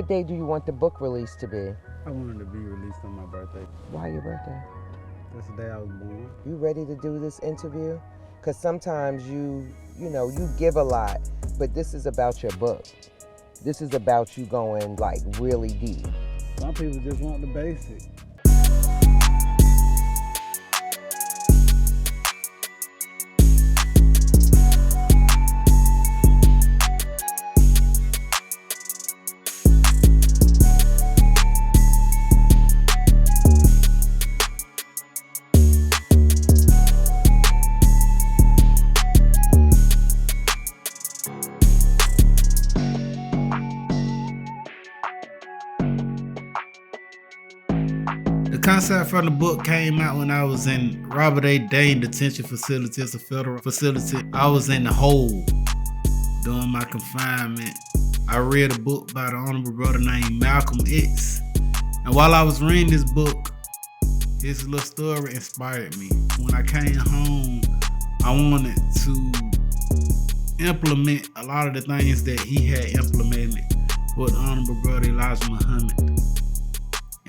day do you want the book released to be? I wanted to be released on my birthday. Why your birthday? That's the day I was born. You ready to do this interview? Because sometimes you give a lot, but this is about your book. This is about you going like really deep. Some people just want the basic. The concept from the book came out when I was in Robert A. Dane Detention Facility. It's a federal facility. I was in the hole during my confinement. I read a book by the honorable brother named Malcolm X. And while I was reading this book, his little story inspired me. When I came home, I wanted to implement a lot of the things that he had implemented with the honorable brother Elijah Muhammad.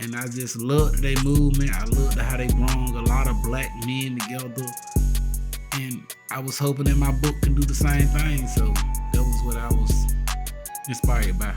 And I just loved their movement. I loved how they brought a lot of black men together. And I was hoping that my book can do the same thing. So that was what I was inspired by.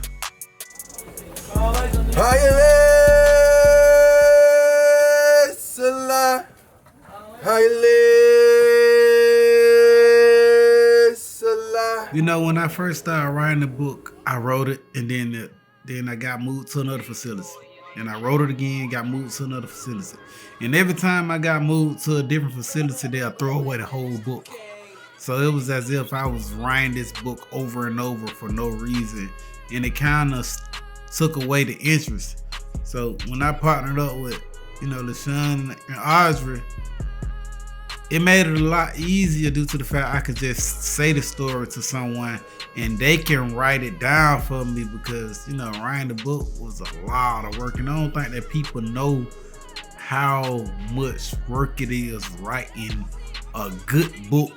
You know, when I first started writing the book, I wrote it and then I got moved to another facility. And I wrote it again, got moved to another facility. And every time I got moved to a different facility, they'll throw away the whole book. So it was as if I was writing this book over and over for no reason. And it kind of took away the interest. So when I partnered up with, LaShawn and Audrey, it made it a lot easier due to the fact I could just say the story to someone and they can write it down for me because, writing the book was a lot of work. And I don't think that people know how much work it is writing a good book.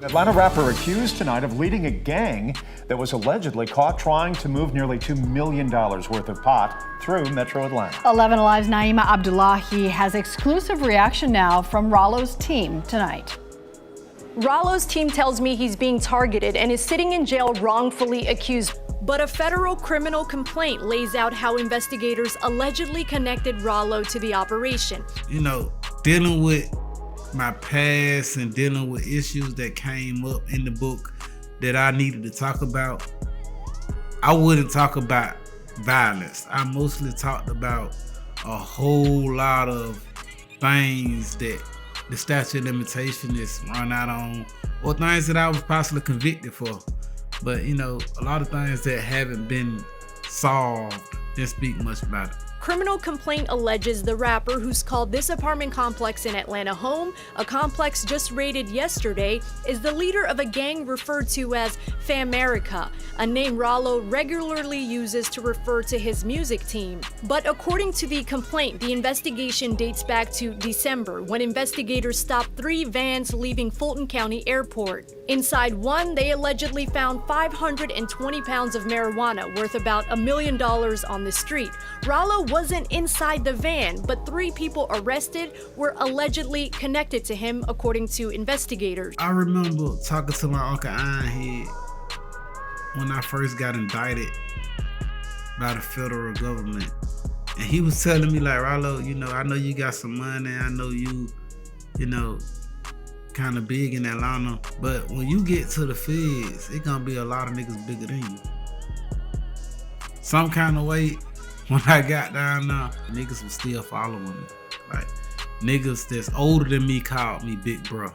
Atlanta rapper accused tonight of leading a gang that was allegedly caught trying to move nearly $2 million worth of pot through Metro Atlanta. 11 Alive's Naima Abdullahi has exclusive reaction now from Ralo's team tonight. Ralo's team tells me he's being targeted and is sitting in jail wrongfully accused. But a federal criminal complaint lays out how investigators allegedly connected Ralo to the operation. Dealing with my past and dealing with issues that came up in the book that I needed to talk about, I wouldn't talk about violence. I mostly talked about a whole lot of things that the statute of limitation is run out on, or things that I was possibly convicted for. But a lot of things that haven't been solved, didn't speak much about it. Criminal complaint alleges the rapper, who's called this apartment complex in Atlanta home, a complex just raided yesterday, is the leader of a gang referred to as Famerica, a name Ralo regularly uses to refer to his music team. But according to the complaint, the investigation dates back to December, when investigators stopped 3 vans leaving Fulton County Airport. Inside one, they allegedly found 520 pounds of marijuana worth about $1 million on the street. Ralo wasn't inside the van, but 3 people arrested were allegedly connected to him, according to investigators. I remember talking to my Uncle Ironhead when I first got indicted by the federal government. And he was telling me like, Ralo, I know you got some money. I know you kind of big in Atlanta. But when you get to the feds, it's gonna be a lot of niggas bigger than you. Some kind of way, when I got down there, niggas was still following me. Like, niggas that's older than me called me big bro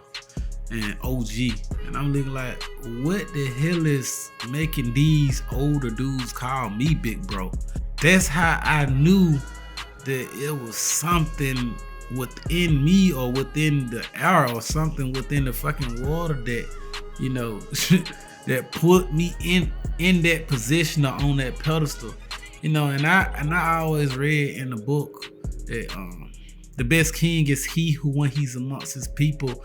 and OG. And I'm looking like, what the hell is making these older dudes call me big bro? That's how I knew that it was something within me or within the air or something within the fucking water that, that put me in that position or on that pedestal. And I always read in the book that the best king is he who, when he's amongst his people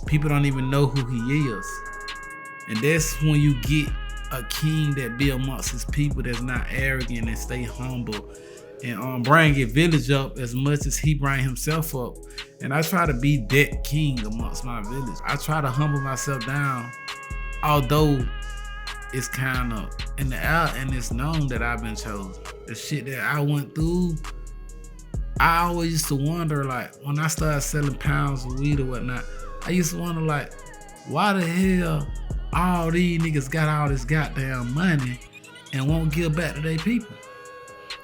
don't even know who he is. And that's when you get a king that be amongst his people, that's not arrogant and stay humble, and bring his village up as much as he bring himself up. And I try to be that king amongst my village. I try to humble myself down, although it's kind of in the out and it's known that I've been chosen. The shit that I went through, I always used to wonder, like, when I started selling pounds of weed or whatnot, I used to wonder, like, why the hell all these niggas got all this goddamn money and won't give back to their people?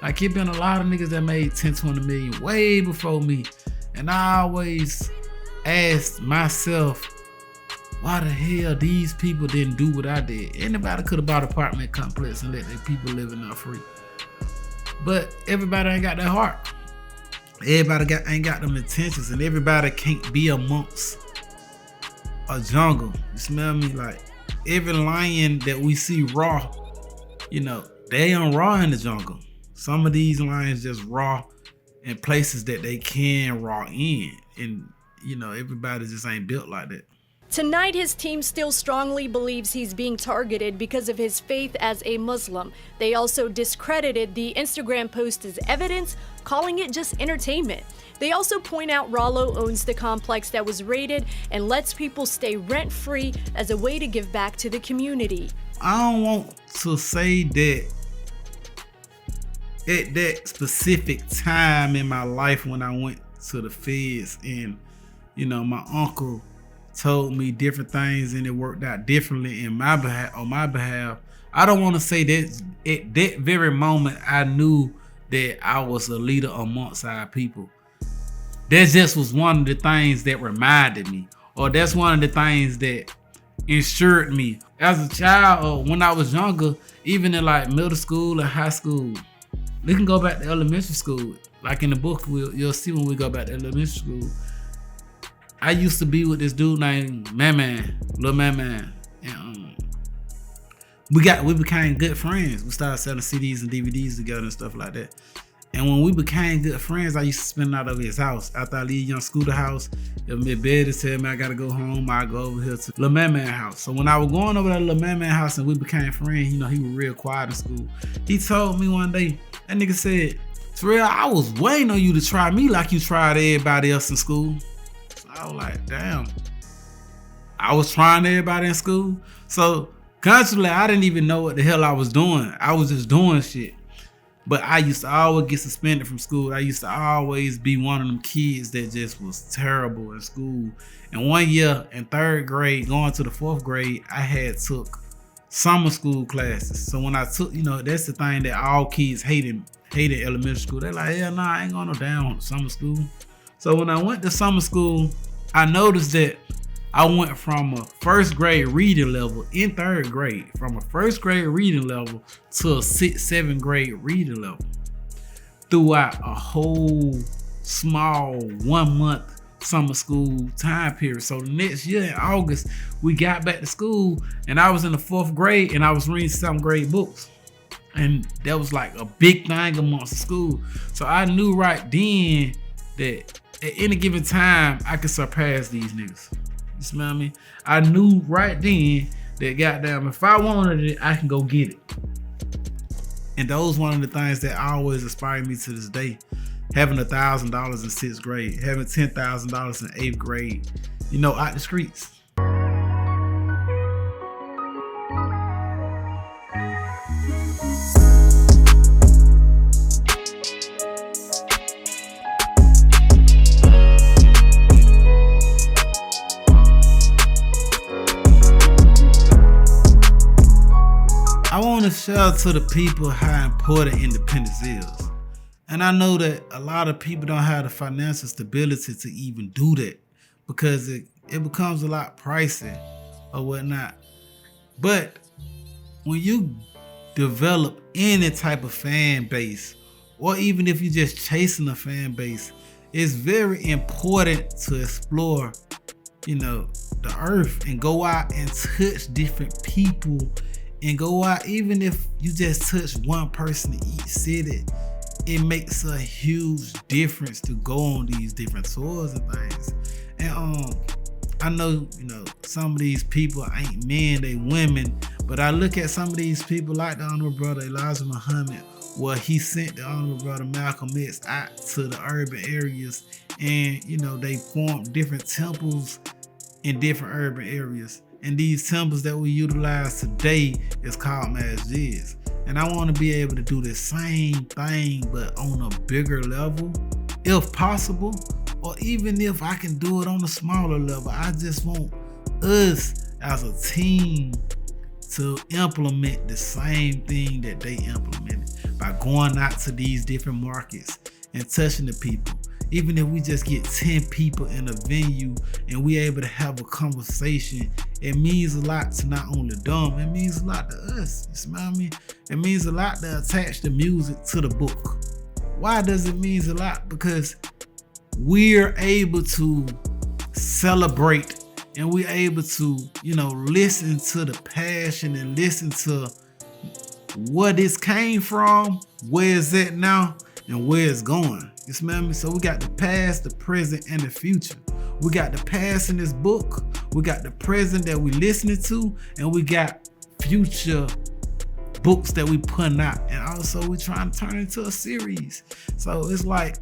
Like, it been a lot of niggas that made 10, 20 million way before me. And I always asked myself, why the hell these people didn't do what I did? Anybody could have bought an apartment complex and let their people live in there free. But everybody ain't got that heart. Everybody ain't got them intentions, and everybody can't be amongst a jungle. You smell me? Like, every lion that we see raw, you know, they ain't raw in the jungle. Some of these lions just raw in places that they can raw in. And, you know, everybody just ain't built like that. Tonight, his team still strongly believes he's being targeted because of his faith as a Muslim. They also discredited the Instagram post as evidence, calling it just entertainment. They also point out Ralo owns the complex that was raided and lets people stay rent-free as a way to give back to the community. I don't want to say that at that specific time in my life when I went to the feds and, you know, my uncle told me different things and it worked out differently in my behalf, on my behalf. I don't want to say that at that very moment I knew that I was a leader amongst our people. That just was one of the things that reminded me, or that's one of the things that ensured me. As a child, or when I was younger, even in like middle school and high school, we can go back to elementary school. Like in the book, you'll see when we go back to elementary school. I used to be with this dude named Lil Man. And we became good friends. We started selling CDs and DVDs together and stuff like that. And when we became good friends, I used to spend the night over his house. After I leave Young Scooter house, if me bed and tell me I gotta go home, I go over here to Lil Man house. So when I was going over to Lil Man house and we became friends, you know, he was real quiet in school. He told me one day, that nigga said, Terrell, I was waiting on you to try me like you tried everybody else in school. I was like, damn, I was trying everybody in school. So consciously, I didn't even know what the hell I was doing. I was just doing shit. But I used to always get suspended from school. I used to always be one of them kids that just was terrible in school. And one year in 3rd grade, going to the 4th grade, I had took summer school classes. So when I took, you know, that's the thing that all kids hated elementary school. They're like, hell nah, I ain't going no down summer school. So when I went to summer school, I noticed that I went from a 1st grade reading level in 3rd grade, from a 1st grade reading level to a 6th, 7th grade reading level throughout a whole small 1 month summer school time period. So the next year in August, we got back to school and I was in the 4th grade and I was reading 7th grade books. And that was like a big thing amongst the school. So I knew right then that at any given time, I could surpass these niggas. You smell me? I knew right then that goddamn, if I wanted it, I can go get it. And those one of the things that always inspire me to this day. Having $1,000 in 6th grade, having $10,000 in 8th grade, you know, out the streets. I want to share to the people how important independence is. And I know that a lot of people don't have the financial stability to even do that because it becomes a lot pricey or whatnot. But when you develop any type of fan base, or even if you're just chasing a fan base, it's very important to explore, you know, the earth and go out and touch different people and go out, even if you just touch one person in each city, it makes a huge difference to go on these different tours and things. And I know, you know, some of these people ain't men, they women, But I look at some of these people like the Honorable Brother Elijah Muhammad, where he sent the Honorable Brother Malcolm X out to the urban areas, and they formed different temples in different urban areas. And these temples that we utilize today is called masjids. And I want to be able to do the same thing, but on a bigger level, if possible, or even if I can do it on a smaller level. I just want us as a team to implement the same thing that they implemented by going out to these different markets and touching the people. Even if we just get 10 people in a venue and we able to have a conversation, it means a lot to not only them, it means a lot to us. You smell me? It means a lot to attach the music to the book. Why does it mean a lot? Because we're able to celebrate and we're able to, listen to the passion and listen to where this came from, where it's at now, and where it's going. You smell me? So we got the past, the present, and the future. We got the past in this book. We got the present that we listening to, and we got future books that we putting out. And also we trying to turn it into a series. So it's like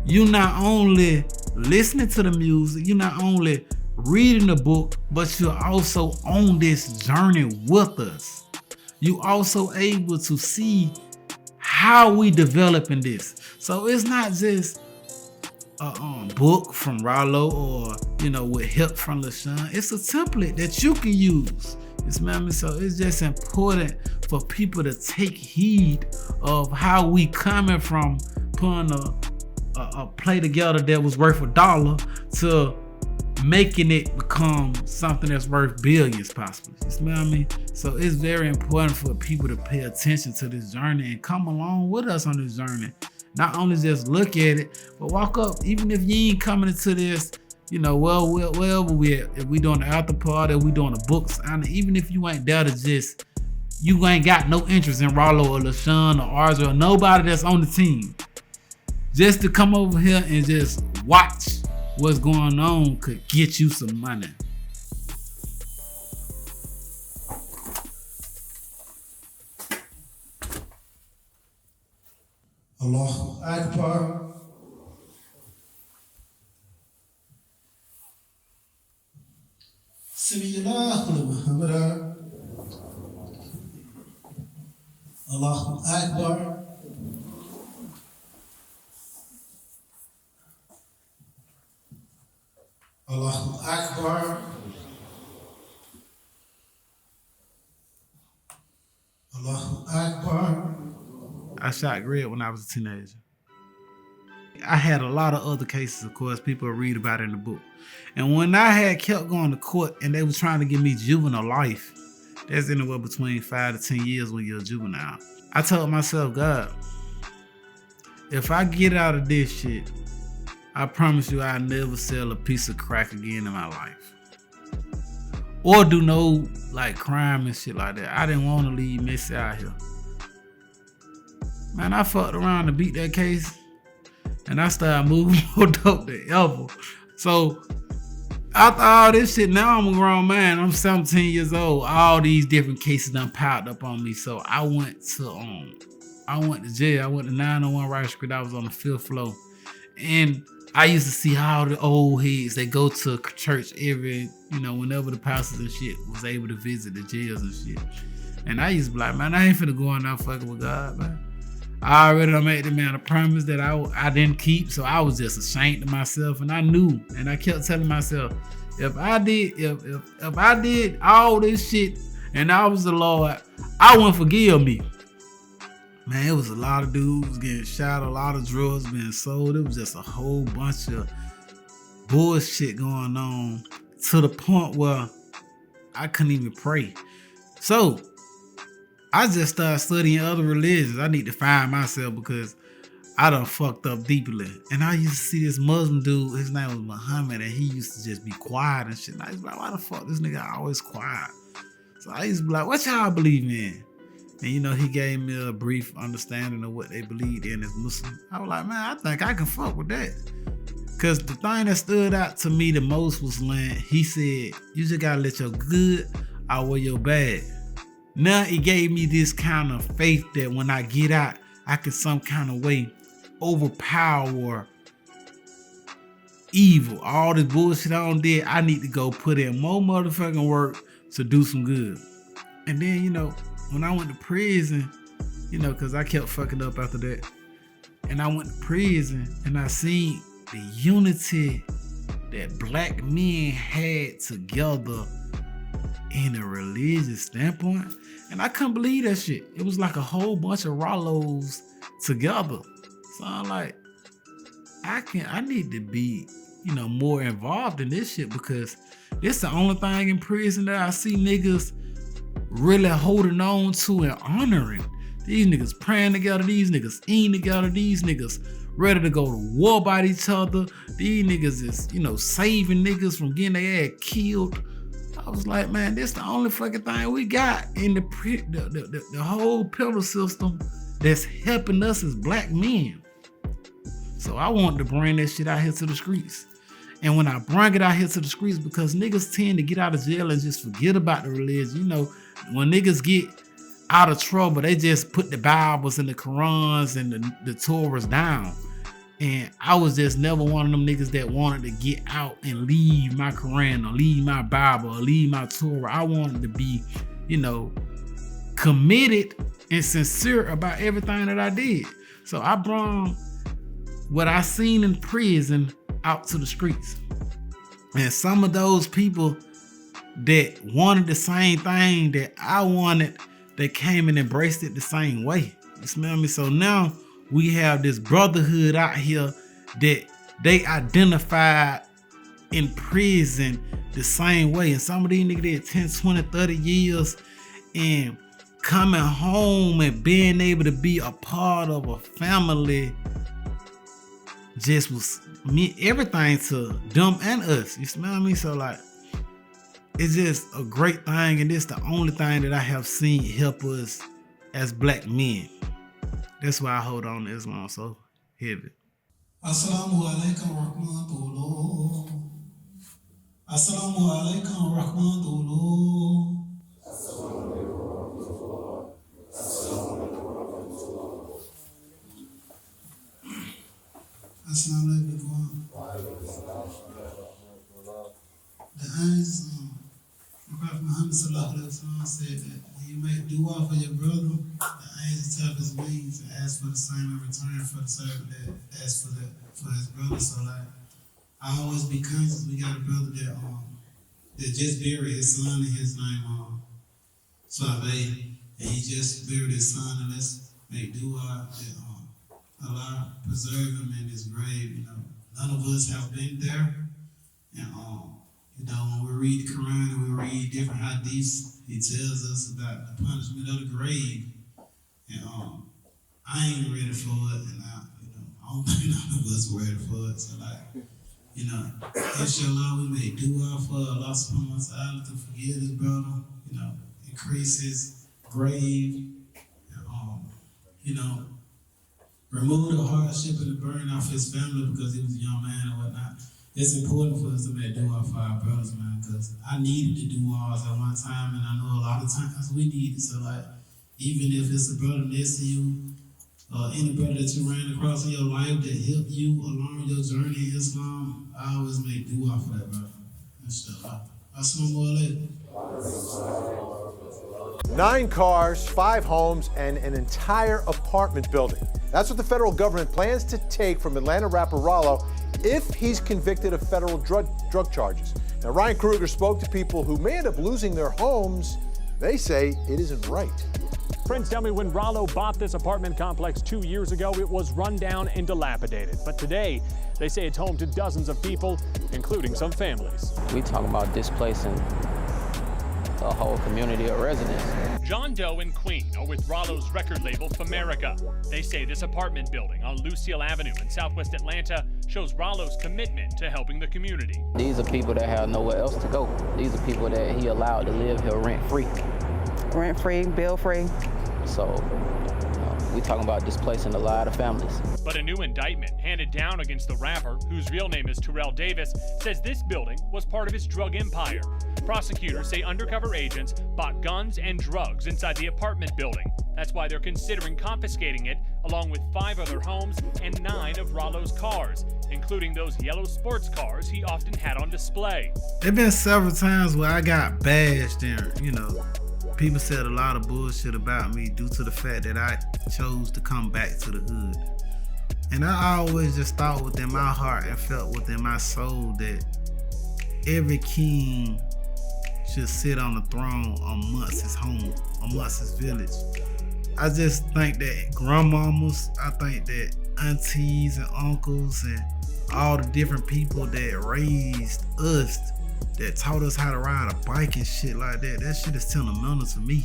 you not only listening to the music, you not only reading the book, but you're also on this journey with us. You also able to see how we developing this. So it's not just a book from Ralo or with help from LaShawn. It's a template that you can use. You smell me? So it's just important for people to take heed of how we coming from putting a play together that was worth $1 to making it become something that's worth billions possibly. You smell me? So it's very important for people to pay attention to this journey and come along with us on this journey. Not only just look at it, but walk up. Even if you ain't coming into this, wherever we at, if we doing the after party, if we doing the books, and even if you ain't there to just, you ain't got no interest in Ralo or LaShawn or Arza or nobody that's on the team, just to come over here and just watch what's going on could get you some money. Allahu Akbar. Sami'allahu liman Allahu Akbar. Allahu Akbar. Allahu Akbar. I shot Greg when I was a teenager. I had a lot of other cases, of course, people read about in the book. And when I had kept going to court and they were trying to give me juvenile life, that's anywhere between 5 to 10 years when you're a juvenile. I told myself, God, if I get out of this shit, I promise you I'll never sell a piece of crack again in my life. Or do no crime and shit like that. I didn't want to leave Missy out here. Man, I fucked around to beat that case and I started moving more dope than ever. So after all this shit, now I'm a grown man. I'm 17 years old. All these different cases done piled up on me. So I went to jail. I went to 901 Rice Street. I was on the 5th floor. And I used to see all the old heads. They go to church every, whenever the pastors and shit was able to visit the jails and shit. And I used to be like, man, I ain't finna go in there fucking with God, man. I already done made the man a promise that I didn't keep, so I was just ashamed of myself, and I knew, and I kept telling myself, if I did all this shit and I was the Lord, I wouldn't forgive me. Man, it was a lot of dudes getting shot, a lot of drugs being sold. It was just a whole bunch of bullshit going on to the point where I couldn't even pray. So I just started studying other religions. I need to find myself because I done fucked up deeply. And I used to see this Muslim dude, his name was Muhammad, and he used to just be quiet and shit. And I used to be like, why the fuck this nigga always quiet? So I used to be like, what y'all believe in? And he gave me a brief understanding of what they believed in as Muslim. I was like, man, I think I can fuck with that. Cause the thing that stood out to me the most was when he said, you just gotta let your good outweigh your bad. now it gave me this kind of faith that when I get out, I can some kind of way overpower evil. All this bullshit I done did, I need to go put in more motherfucking work to do some good. And then, you know, when I went to prison, you know, because I kept fucking up after that, and I went to prison and I seen the unity that black men had together in a religious standpoint, and I couldn't believe that shit. It was like a whole bunch of Ralos together. So I'm like, I need to be, you know, more involved in this shit, because this the only thing in prison that I see niggas really holding on to and honoring. These niggas praying together, these niggas eating together, these niggas ready to go to war by each other. These niggas is, you know, saving niggas from getting their ass killed. I was like, man, this the only fucking thing we got in the whole pillar system that's helping us as black men. So I wanted to bring that shit out here to the streets. And when I bring it out here to the streets, because niggas tend to get out of jail and just forget about the religion. You know, when niggas get out of trouble, they just put the Bibles and the Qurans and the Torahs down. And I was just never one of them niggas that wanted to get out and leave my Quran or leave my Bible or leave my Torah. I wanted to be, you know, committed and sincere about everything that I did. So I brought what I seen in prison out to the streets. And some of those people that wanted the same thing that I wanted, they came and embraced it the same way. You smell me? So now we have this brotherhood out here that they identified in prison the same way. And some of these niggas did 10, 20, 30 years, and coming home and being able to be a part of a family just was meant everything to them and us. You smell me? So like, it's just a great thing, and it's the only thing that I have seen help us as black men. That's why I hold on to Islam so heavy. Assalamu alaikum rahmatullah. Assalamu alaikum rahmatullah. Assalamu alaikum. The eyes, Prophet Muhammad sallallahu alaihi wasallam said that when you make dua for your brother, the angels tap his wings and ask for the same in return for the servant that asked for his brother. So like, I always be conscious. We got a brother that just buried his son, and his name Suave, and he just buried his son. And let's make dua that Allah preserve him in his grave. You know, none of us have been there, and you know, when we read the Quran and we read different hadiths, he tells us about the punishment of the grave. And I ain't ready for it, and I don't think none of us are ready for it. So like, you know, inshallah, we may dua for Allah subhanahu wa ta'ala to forgive his brother, you know, increase his grave, and, you know, remove the hardship and the burden off his family because he was a young man and whatnot. It's important for us to make dua for our brothers, man, because I needed to do duas at one time, and I know a lot of times we need it. So like, even if it's a brother next to you, or any brother that you ran across in your life that helped you along your journey in Islam, I always make dua for that brother. Inshallah. Assalamu alaikum. 9 cars, 5 homes, and an entire apartment building. That's what the federal government plans to take from Atlanta rapper Ralo if he's convicted of federal drug charges. Now, Ryan Kruger spoke to people who may end up losing their homes. They say it isn't right. Friends tell me when Ralo bought this apartment complex 2 years ago, it was run down and dilapidated. But today, they say it's home to dozens of people, including some families. We talking about displacing a whole community of residents. John Doe and Queen are with Ralo's record label, Famerica. They say this apartment building on Lucille Avenue in Southwest Atlanta shows Ralo's commitment to helping the community. These are people that have nowhere else to go. These are people that he allowed to live here rent-free. Rent-free, bill-free. So We talking about displacing a lot of families. But a new indictment handed down against the rapper, whose real name is Terrell Davis, says this building was part of his drug empire. Prosecutors say undercover agents bought guns and drugs inside the apartment building. That's why they're considering confiscating it, along with 5 other homes and 9 of Ralo's cars, including those yellow sports cars he often had on display. There been several times where I got bashed and, people said a lot of bullshit about me due to the fact that I chose to come back to the hood. And I always just thought within my heart and felt within my soul that every king should sit on the throne amongst his home, amongst his village. I just think that grandmamas, I think that aunties and uncles and all the different people that raised us, that taught us how to ride a bike and shit like that, that shit is sentimental to me.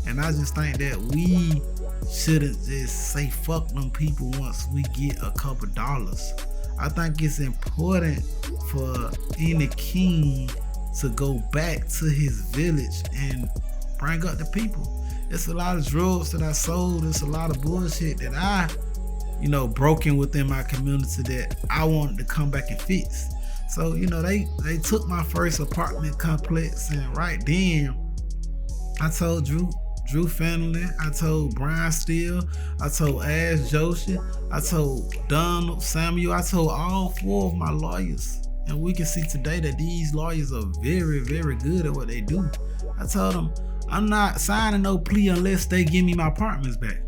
And I just think that we shouldn't just say fuck them people once we get a couple dollars. I think it's important for any king to go back to his village and bring up the people. It's a lot of drugs that I sold. It's a lot of bullshit that I, broken within my community that I wanted to come back and fix. So, they took my first apartment complex, and right then, I told Drew Fenley, I told Brian Steele, I told Ash Joshi, I told Donald Samuel, I told all 4 of my lawyers. And we can see today that these lawyers are very, very good at what they do. I told them, I'm not signing no plea unless they give me my apartments back.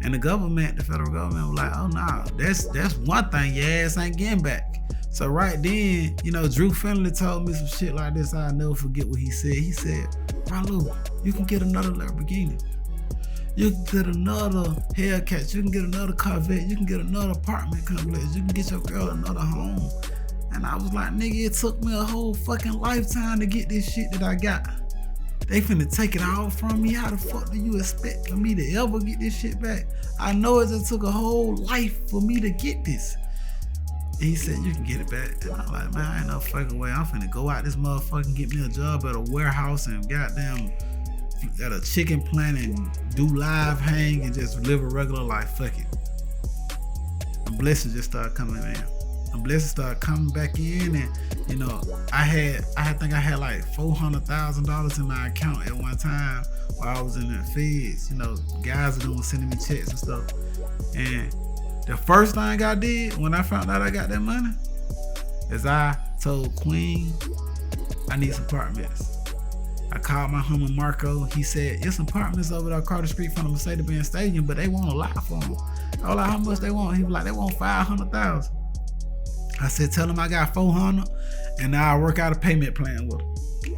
And the federal government was like, oh nah, that's one thing your ass ain't getting back. So right then, Drew Fenley told me some shit like this. I'll never forget what he said. He said, Ralo, you can get another Lamborghini. You can get another Hellcat. You can get another Corvette. You can get another apartment complex. You can get your girl another home. And I was like, nigga, it took me a whole fucking lifetime to get this shit that I got. They finna take it all from me. How the fuck do you expect for me to ever get this shit back? I know it just took a whole life for me to get this. And he said, you can get it back. And I'm like, man, I ain't no fucking way. I'm finna go out this motherfucker and get me a job at a warehouse and goddamn at a chicken plant and do live hang and just live a regular life. Fuck it. And blessings just started coming in. And blessings started coming back in, and I think I had like $400,000 in my account at one time while I was in the feds. Guys that were sending me checks and stuff. And the first thing I did when I found out I got that money is I told Queen I need some apartments. I called my homie Marco. He said, it's apartments over there Carter Street from the Mercedes-Benz Stadium, but they want a lot for them. I was like, how much they want? He was like, they want $500,000. I said, tell him I got 400 and now I work out a payment plan with him.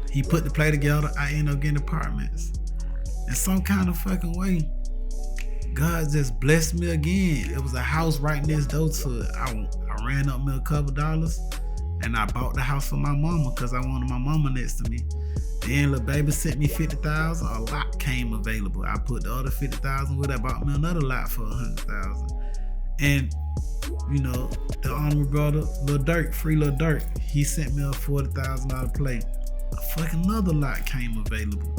He put the play together. I ended up getting apartments. In some kind of fucking way, God just blessed me again. It was a house right next door to it. I ran up me a couple dollars and I bought the house for my mama because I wanted my mama next to me. Then little baby sent me $50,000. A lot came available. I put the other $50,000 with it. I bought me another lot for $100,000. And the honorable brother, Lil Durk, free Lil Durk, he sent me a $40,000 plate. A fucking another lot came available.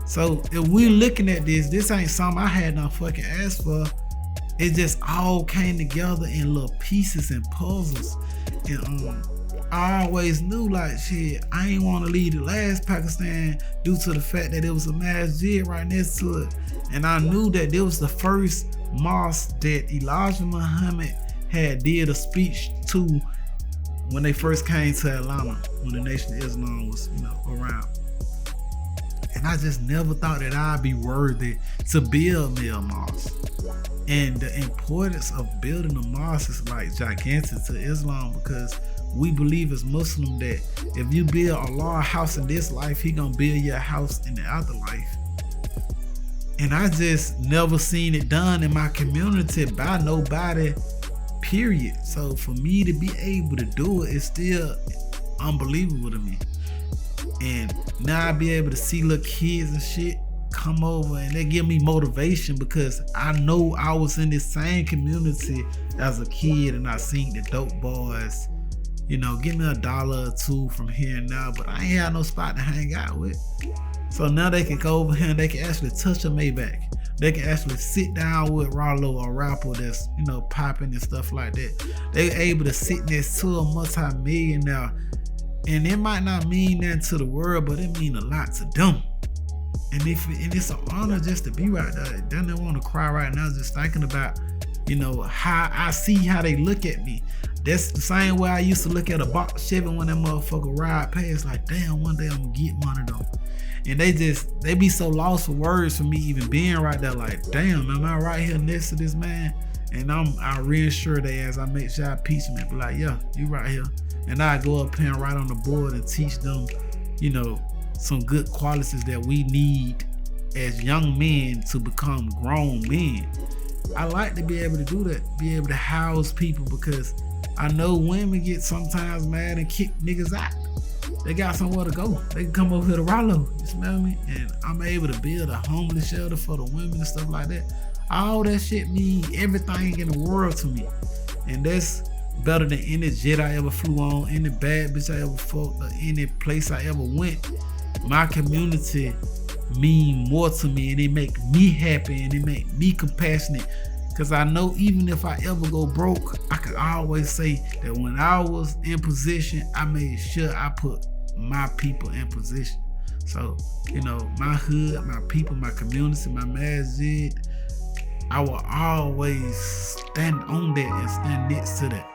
So if we're looking at this ain't something I had no fucking ask for. It just all came together in little pieces and puzzles. And I always knew like shit, I ain't want to leave the last Pakistan due to the fact that it was a masjid right next to it. And I knew that there was the first mosque that Elijah Muhammad had did a speech to when they first came to Atlanta, when the Nation of Islam was, around. And I just never thought that I'd be worthy to build me a mosque. And the importance of building a mosque is like gigantic to Islam, because we believe as Muslim that if you build Allah a house in this life, He gonna build your house in the afterlife. And I just never seen it done in my community by nobody, period. So for me to be able to do it is still unbelievable to me. And now I be able to see little kids and shit come over and they give me motivation, because I know I was in this same community as a kid and I seen the dope boys, give me $1 or $2 from here and now, but I ain't had no spot to hang out with. So now they can go over here and they can actually touch a Maybach They can actually sit down with Ralo, a rapper that's, you know, popping and stuff like that. They're able to sit next to a multi-millionaire, and it might not mean nothing to the world, but it mean a lot to them. And it's an honor just to be right there. They don't want to cry right now just thinking about, you know, how I see how they look at me. That's the same way I used to look at a box Chevy when that motherfucker ride past, like, damn, one day I'm gonna get one of them. And they be so lost for words for me even being right there, like, damn, am I right here next to this man? And I reassure they as I make sure I teach them and be like, yeah, you right here. And I go up here and write on the board and teach them, you know, some good qualities that we need as young men to become grown men. I like to be able to do that, be able to house people, because I know women get sometimes mad and kick niggas out. They got somewhere to go. They can come over here to Ralo, you smell me? And I'm able to build a homeless shelter for the women and stuff like that. All that shit mean everything in the world to me. And that's better than any jet I ever flew on, any bad bitch I ever fucked, or any place I ever went. My community mean more to me, and it make me happy, and it make me compassionate. Cause I know even if I ever go broke, I can always say that when I was in position, I made sure I put my people in position. So, you know, my hood, my people, my community, my masjid, I will always stand on that and stand next to that.